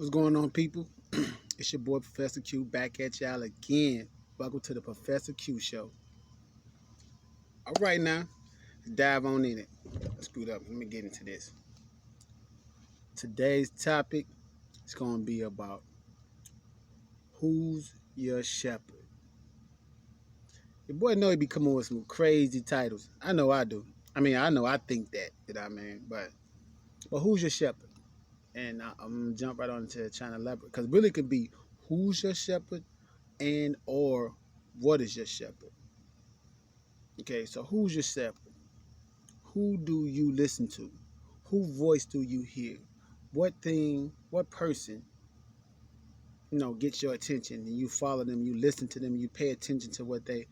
What's going on, people? It's your boy Professor Q back at y'all again. Welcome to the Professor Q Show. All right, now, let's dive on in it. Screwed up. Let me get into this. Today's topic is going to be about who's your shepherd. Your boy know he be coming with some crazy titles. I know I do. I know I think that, but who's your shepherd? And I'm gonna jump right on into trying to elaborate because really it could be who's your shepherd and or what is your shepherd. Okay, so who's your shepherd? Who do you listen to? Who voice do you hear? What person, gets your attention and you follow them, you listen to them, you pay attention to what they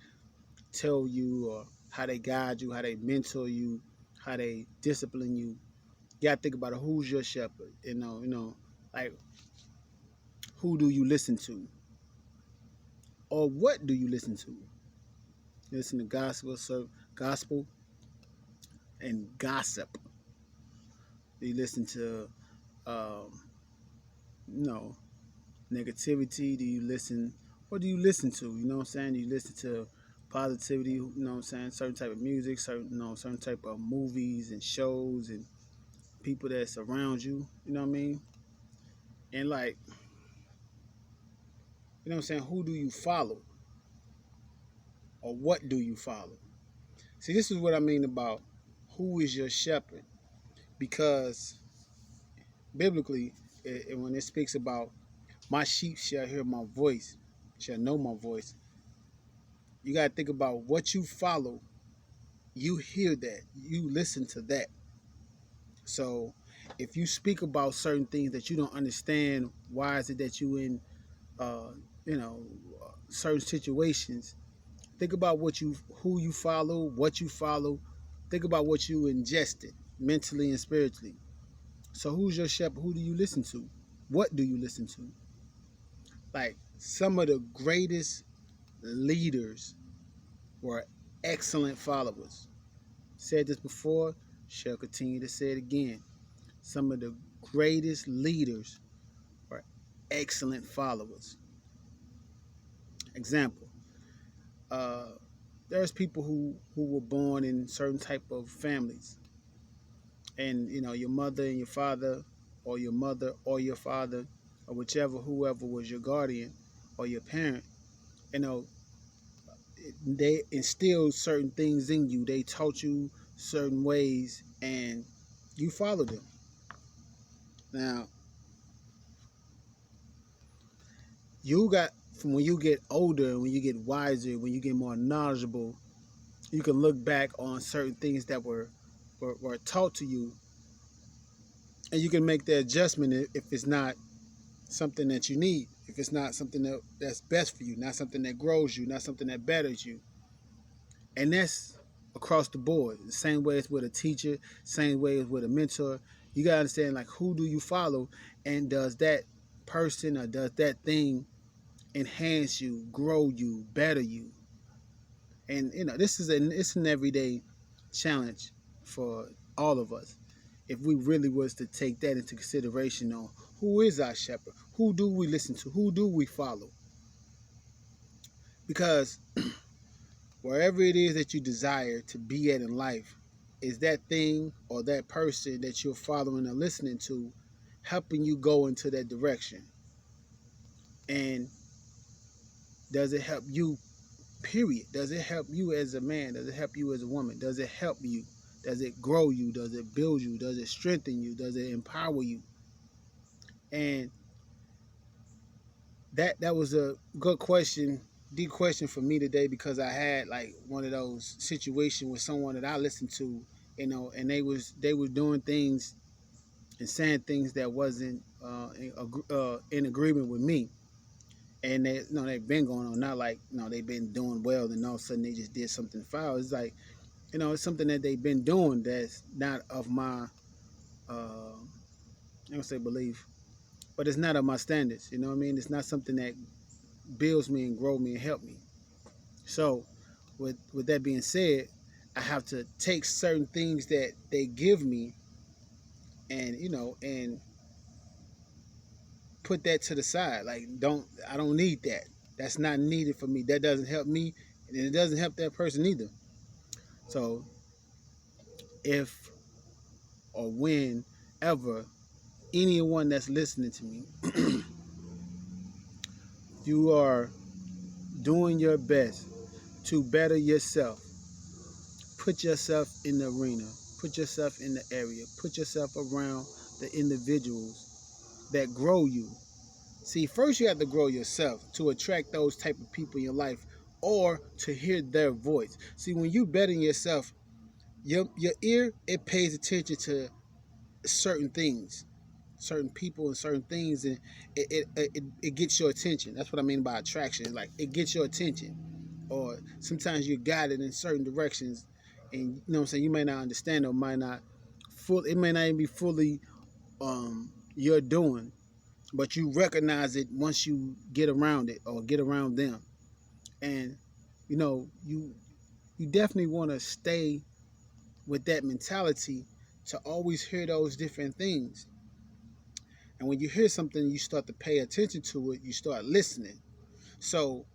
tell you or how they guide you, how they mentor you, how they discipline you. You gotta think about it. Who's your shepherd? Like who do you listen to? Or what do you listen to? You listen to gospel and gossip. You listen to um, you know, negativity? Do you listen? What do you listen to? You know what I'm saying? Do you listen to positivity? You know what I'm saying? Certain type of music, certain type of movies and shows and people that surround you. You know what I mean? And like, you know what I'm saying? Who do you follow, or what do you follow? See, this is what I mean about who is your shepherd, because biblically, when it speaks about my sheep shall hear my voice, shall know my voice, you got to think about what you follow. You hear that, you listen to that. So if you speak about certain things that you don't understand, why is it that you in uh you know certain situations, think about who you follow, what you follow. Think about what you ingested mentally and spiritually. So who's your shepherd? Who do you listen to? What do you listen to? Like, some of the greatest leaders were excellent followers. Said this before, shall continue to say it again. Some of the greatest leaders are excellent followers. Example, uh, there's people who were born in certain type of families, and your mother and your father, or your mother or your father, or whoever was your guardian or your parent, you know, they instilled certain things in you. They taught you certain ways, and you followed them. Now, you got from when you get older, when you get wiser, when you get more knowledgeable, you can look back on certain things that were taught to you, and you can make the adjustment if it's not something that you need, if it's not something that's best for you, not something that grows you, not something that betters you. And that's across the board. The same way as with a teacher, same way as with a mentor. You gotta understand, like, who do you follow, and does that person or does that thing enhance you, grow you, better you? And it's an everyday challenge for all of us. If we really was to take that into consideration on who is our shepherd, who do we listen to, who do we follow? Because wherever it is that you desire to be at in life, is that thing or that person that you're following or listening to helping you go into that direction? And does it help you, period? Does it help you as a man? Does it help you as a woman? Does it help you? Does it grow you? Does it build you? Does it strengthen you? Does it empower you? And that was a good question, deep question for me today, because I had like one of those situations with someone that I listened to, and they were doing things and saying things that wasn't in agreement with me. And they've been going on, not like they've been doing well and all of a sudden they just did something foul. It's like, it's something that they've been doing that's not of my I don't say belief, but it's not of my standards. You know what I mean? It's not something that builds me and grow me and help me. So, with that being said, I have to take certain things that they give me, and and put that to the side. Like, I don't need that. That's not needed for me. That doesn't help me, and it doesn't help that person either. So if or whenever anyone that's listening to me, you are doing your best to better yourself, put yourself in the arena, put yourself in the area, put yourself around the individuals that grow you. See, first you have to grow yourself to attract those type of people in your life, or to hear their voice. See, when you better yourself, your ear, it pays attention to certain things, certain people and certain things, and it gets your attention. That's what I mean by attraction. Like, it gets your attention. Or sometimes you're guided in certain directions, and you know what I'm saying, you may not understand, or might not it may not even be fully your doing, but you recognize it once you get around it or get around them. And you know, you definitely want to stay with that mentality, to always hear those different things. And when you hear something, you start to pay attention to it, you start listening. So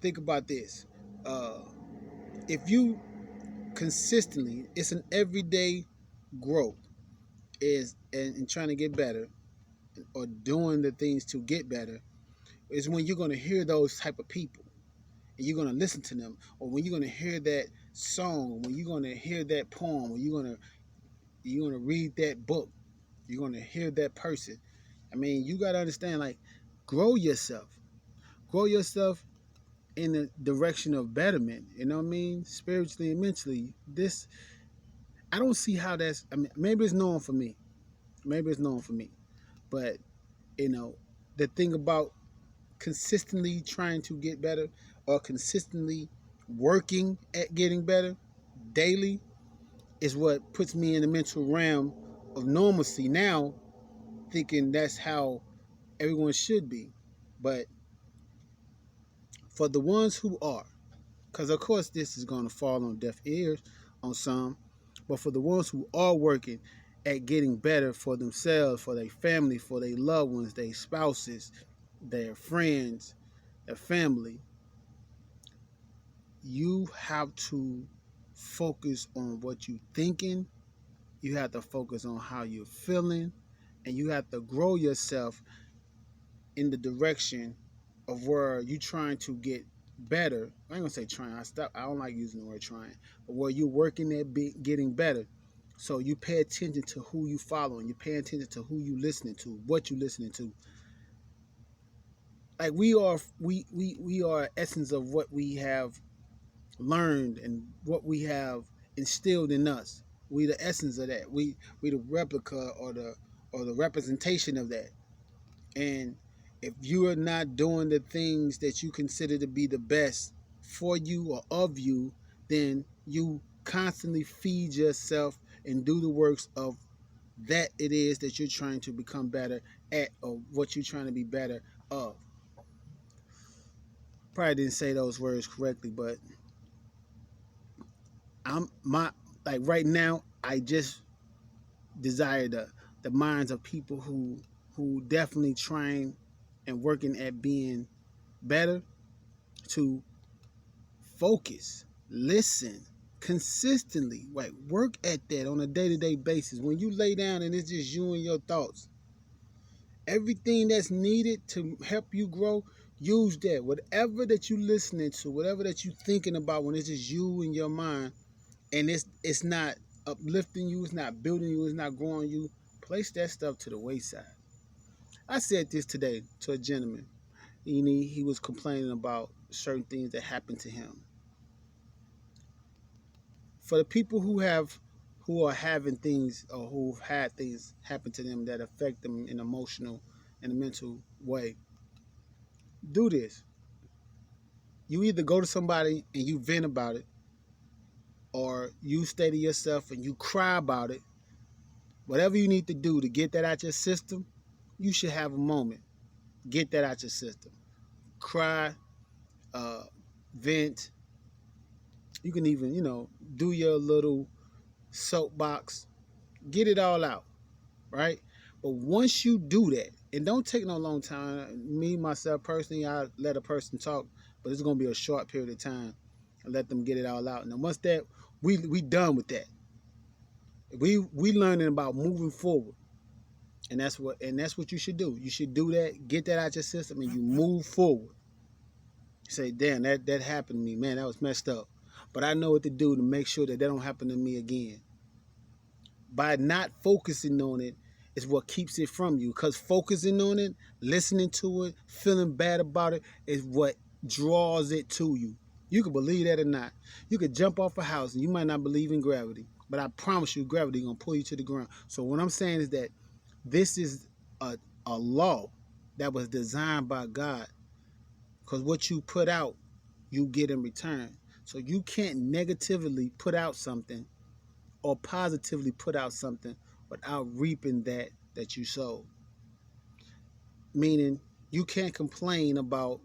think about this. If you consistently, it's an everyday growth, is and trying to get better, or doing the things to get better, is when you're going to hear those type of people, and you're going to listen to them, or when you're going to hear that song, when you're going to hear that poem, when you're going to read that book, you're going to hear that person. I mean, you got to understand, like, grow yourself. Grow yourself in the direction of betterment, you know what I mean? Spiritually and mentally. This, I don't see how that's, I mean, maybe it's known for me. Maybe it's known for me. But, you know, the thing about consistently trying to get better, or consistently working at getting better daily, is what puts me in the mental realm of normalcy now, thinking that's how everyone should be. But for the ones who are, because of course this is going to fall on deaf ears on some, but for the ones who are working at getting better for themselves, for their family, for their loved ones, their spouses, their friends, their family, you have to focus on what you're thinking, you have to focus on how you're feeling, and you have to grow yourself in the direction of where you're trying to get better. I ain't gonna say trying. I don't like using the word trying, but where you're working at getting better. So you pay attention to who you following. You pay attention to who you listening to, what you listening to. Like, we are essence of what we have learned and what we have instilled in us. We the essence of that. We the replica, or the representation of that. And if you are not doing the things that you consider to be the best for you or of you, then you constantly feed yourself and do the works of that it is that you're trying to become better at, or what you're trying to be better of. Probably didn't say those words correctly, but I'm my like right now, I just desire the minds of people who definitely trying and working at being better, to focus, listen consistently, like work at that on a day-to-day basis. When you lay down and it's just you and your thoughts, everything that's needed to help you grow, use that. Whatever that you listening to, whatever that you thinking about, when it's just you and your mind, and it's not uplifting you, it's not building you, it's not growing you, place that stuff to the wayside. I said this today to a gentleman. He was complaining about certain things that happened to him. For the people who are having things, or who've had things happen to them that affect them in emotional and a mental way, do this. You either go to somebody and you vent about it, or you stay to yourself and you cry about it. Whatever you need to do to get that out your system, you should have a moment. Get that out your system. Cry, vent. You can even, do your little soapbox. Get it all out, right? But once you do that, And don't take no long time. Me, myself, personally, I let a person talk, but it's gonna be a short period of time. And let them get it all out. Now once that we done with that. We learning about moving forward. And that's what you should do. You should do that, get that out your system, and you move forward. You say, damn, that happened to me, man, that was messed up. But I know what to do to make sure that don't happen to me again. By not focusing on it is what keeps it from you. Because focusing on it, listening to it, feeling bad about it is what draws it to you. You can believe that or not. You could jump off a house and you might not believe in gravity, but I promise you, gravity gonna pull you to the ground. So what I'm saying is that this is a law that was designed by God. Because what you put out, you get in return. So you can't negatively put out something or positively put out something without reaping that you sowed. Meaning you can't complain about,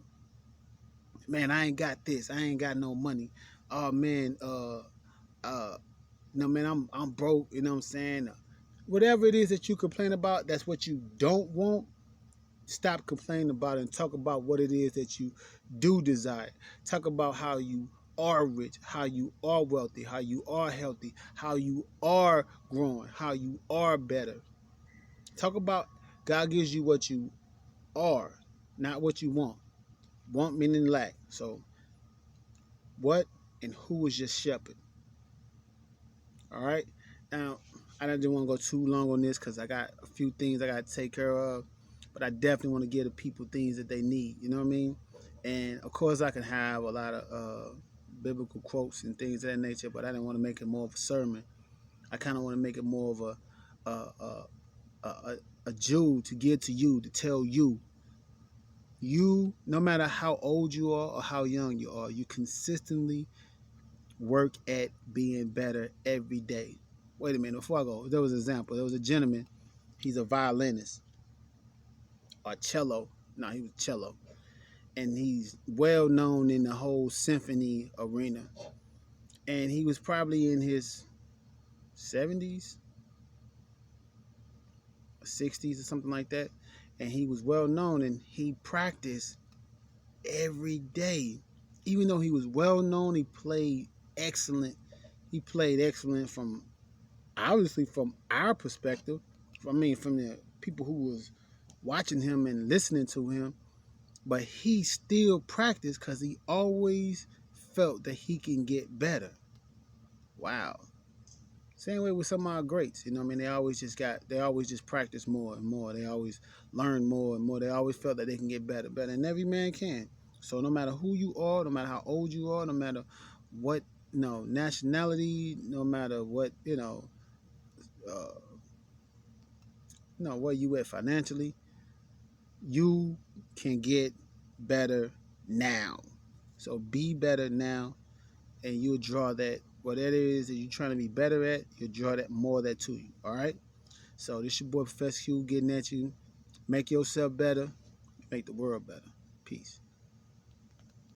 man, I ain't got this, I ain't got no money. Oh man, no man, I'm broke, you know what I'm saying? Whatever it is that you complain about, that's what you don't want. Stop complaining about it and talk about what it is that you do desire. Talk about how you are rich, how you are wealthy, how you are healthy, how you are growing, how you are better. Talk about God gives you what you are, not what you want. Want meaning lack. So, what and who is your shepherd? All right. Now, I didn't want to go too long on this because I got a few things I got to take care of, but I definitely want to give the people things that they need. You know what I mean? And of course, I can have a lot of biblical quotes and things of that nature, but I didn't want to make it more of a sermon. I kind of want to make it more of a jewel to give to you, to tell you, no matter how old you are or how young you are, you consistently work at being better every day. Wait a minute, before I go, there was an example. There was a gentleman, he's a violinist or cello. No, he was cello. And he's well known in the whole symphony arena. And he was probably in his 70s, 60s, or something like that. And he was well known and he practiced every day. Even though he was well known, he played excellent. He played excellent from obviously from our perspective. I mean, from the people who was watching him and listening to him, but he still practiced because he always felt that he can get better. Wow. Same way with some of our greats, you know what I mean? They always just practice more and more. They always learn more and more. They always felt that they can get better, and every man can. So no matter who you are, no matter how old you are, no matter what, nationality, no matter what, uh, where you at financially, you can get better now. So be better now, and you'll draw that whatever it is that you're trying to be better at. You'll draw that more of that to you. All right. So this your boy Professor Q getting at you. Make yourself better. Make the world better. Peace.